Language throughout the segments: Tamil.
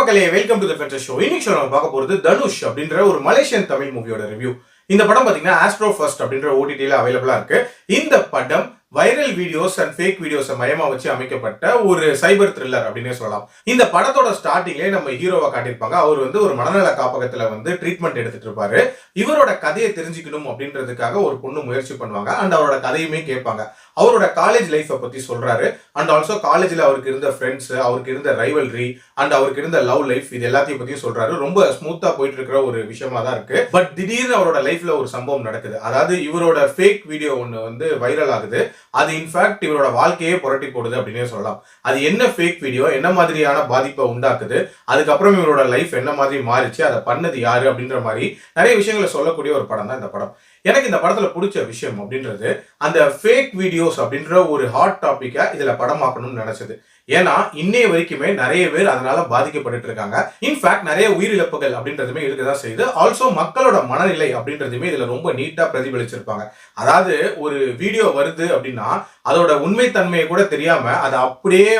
மக்களே, வெல்கம் டு தி ஃபென்டஸ் ஷோ. இன்னைக்கு ஷோ நம்ம பார்க்க போறது தனுஷ் அப்படின்ற ஒரு மலேசியன் தமிழ் மூவியோட ரிவ்யூ. இந்த படம் பாத்தீங்கன்னா ஆஸ்ட்ரோ ஃபர்ஸ்ட் அப்படின்ற ஓடிடில அவைலபிளா இருக்கு. இந்த படம் வைரல் வீடியோஸ் அண்ட் ஃபேக் வீடியோஸை மையமா வச்சு அமைக்கப்பட்ட ஒரு சைபர் த்ரில்லர் அப்படின்னே சொல்லலாம். இந்த படத்தோட ஸ்டார்டிங்லேயே நம்ம ஹீரோவா காட்டியிருப்பாங்க. அவர் ஒரு மனநல காப்பகத்துல ட்ரீட்மெண்ட் எடுத்துட்டு இருப்பாரு. இவரோட கதையை தெரிஞ்சுக்கணும் அப்படின்றதுக்காக ஒரு பொண்ணு முயற்சி பண்ணுவாங்க அண்ட் அவரோட கதையுமே கேட்பாங்க. அவரோட காலேஜ் லைஃப்பை பத்தி சொல்றாரு அண்ட் ஆல்சோ காலேஜ்ல அவருக்கு இருந்த ஃப்ரெண்ட்ஸ், அவருக்கு இருந்த ரைவல்ரி அண்ட் அவருக்கு இருந்த லவ் லைஃப், இது எல்லாத்தையும் பத்தியும் சொல்றாரு. ரொம்ப ஸ்மூத்தா போயிட்டு இருக்கிற ஒரு விஷயமா தான் இருக்கு. பட் திடீர்னு அவரோட லைஃப்ல ஒரு சம்பவம் நடக்குது. அதாவது இவரோட ஃபேக் வீடியோ ஒன்னு வைரல் ஆகுது. அது இன்ஃபேக்ட் இவரோட வாழ்க்கையே புரட்டி போடுது அப்படின்னே சொல்லலாம். அது என்ன ஃபேக் வீடியோ, என்ன மாதிரியான பாதிப்பை உண்டாக்குது, அதுக்கப்புறம் இவரோட லைஃப் என்ன மாதிரி மாறிச்சு, அதை பண்ணது யாரு அப்படின்ற மாதிரி நிறைய விஷயங்களை சொல்லக்கூடிய ஒரு படம் தான் இந்த படம். எனக்கு இந்த படத்துல பிடிச்ச விஷயம் அப்படின்றது அந்த ஃபேக் வீடியோஸ் அப்படின்ற ஒரு ஹாட் டாபிக்கை இதுல படமாக்கணும்னு நினைச்சது. ஏன்னா இன்னைய வரைக்குமே நிறைய பேர் அதனால பாதிக்கப்பட்டு இருக்காங்க. இன்ஃபேக்ட் நிறைய உயிரிழப்புகள் அப்படின்றதுமே இருக்குதான் செய்யுது. ஆல்சோ மக்களோட மனநிலை அப்படின்றதுமே இதுல ரொம்ப நீட்டா பிரதிபலிச்சிருப்பாங்க. அதாவது ஒரு வீடியோ வருது அப்படின்னா அதோட உண்மைத்தன்மையை கூட தெரியாம அதை அப்படியே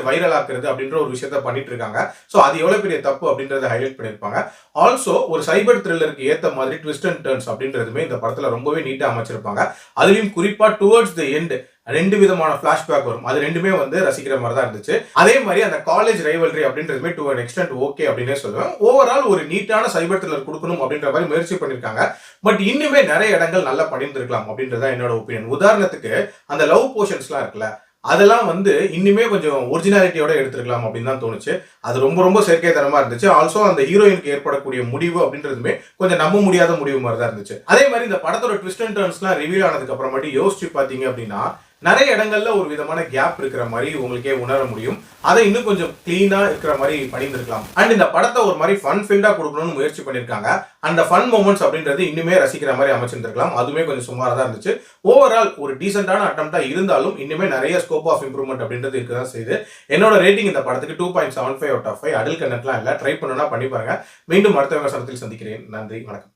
வைரல் ஆக்குறது அப்படின்ற ஒரு விஷயத்த பண்ணிட்டு இருக்காங்க. ஸோ அது எவ்வளவு பெரிய தப்பு அப்படின்றத ஹைலைட் பண்ணியிருப்பாங்க. ஆல்சோ ஒரு சைபர் த்ரில்லருக்கு ஏத்த மாதிரி ட்விஸ்ட் அண்ட் டர்ன்ஸ் அப்படின்றதுமே இந்த படத்துல ரொம்பவே நீட்டா அமைச்சிருப்பாங்க. அதுலயும் குறிப்பா டுவர்ட்ஸ் தி எண்ட் ரெண்டு விதமான பிளாஷ்பேக் வரும். அது ரெண்டுமே ரசிக்கிற மாதிரி தான் இருந்துச்சு. அதே மாதிரி அந்த காலேஜ் ரைவல்ரி அப்படின்றதுமே டு அன் எக்ஸ்டென்ட் ஓகே அப்படின்னே சொல்லுவேன். ஓவரால் ஒரு நீட்டான சைபர் த்ரில்லர் கொடுக்கணும் அப்படின்ற மாதிரி முயற்சி பண்ணிருக்காங்க. பட் இன்னுமே நிறைய இடங்கள் நல்லா பண்ணியிருந்திருக்கலாம் அப்படின்றதான் என்னோட ஒப்பீனியன். உதாரணத்துக்கு அந்த லவ் போர்ஷன்ஸ்லாம் இருக்குல்ல, அதெல்லாம் இன்னுமே கொஞ்சம் ஒரிஜினாலிட்டியோட எடுத்துருக்கலாம் அப்படின்னு தான் தோணுச்சு. அது ரொம்ப ரொம்ப செயற்கைத்தனமா இருந்துச்சு. ஆல்சோ அந்த ஹீரோயினுக்கு ஏற்படக்கூடிய முடிவு அப்படின்றதுமே கொஞ்சம் நம்ப முடியாத முடிவு மாதிரி தான் இருந்துச்சு. அதே மாதிரி இந்த படத்தோட ட்விஸ்ட் அண்ட் டர்ன்ஸ்லாம் ரிவீல் ஆனதுக்கு அப்புறமாட்டி யோசிச்சு பாத்தீங்க அப்படின்னா நிறைய இடங்கள்ல ஒரு விதமான கேப் இருக்கிற மாதிரி உங்களுக்கே உணர முடியும். அதை இன்னும் கொஞ்சம் கிளீனா இருக்கிற மாதிரி பண்ணியிருந்திருக்கலாம். அண்ட் இந்த படத்தை ஒரு மாதிரி ஃபன் ஃபீல்டா கொடுக்கணும்னு முயற்சி பண்ணிருக்காங்க. அந்த ஃபன் மொமெண்ட்ஸ் அப்படின்றது இன்னுமே ரசிக்கிற மாதிரி அமைச்சிருந்திருக்கலாம். அதுவுமே கொஞ்சம் சுமாரா தான் இருந்துச்சு. ஓவரால் ஒரு டீசென்டான அட்டம்ப்டா இருந்தாலும் இன்னுமே நிறைய ஸ்கோப் ஆஃப் இம்ப்ரூவ்மெண்ட் அப்படின்றது இருக்குதான் செய்யுது. என்னோட ரேட்டிங் இந்த படத்துக்கு 2.75 out of 5. அடல் கண்டென்ட்லாம் இல்லை. ட்ரை பண்ணணும்னா பண்ணி பாருங்க. மீண்டும் அடுத்த விமர்சனத்தில் சந்திக்கிறேன். நன்றி, வணக்கம்.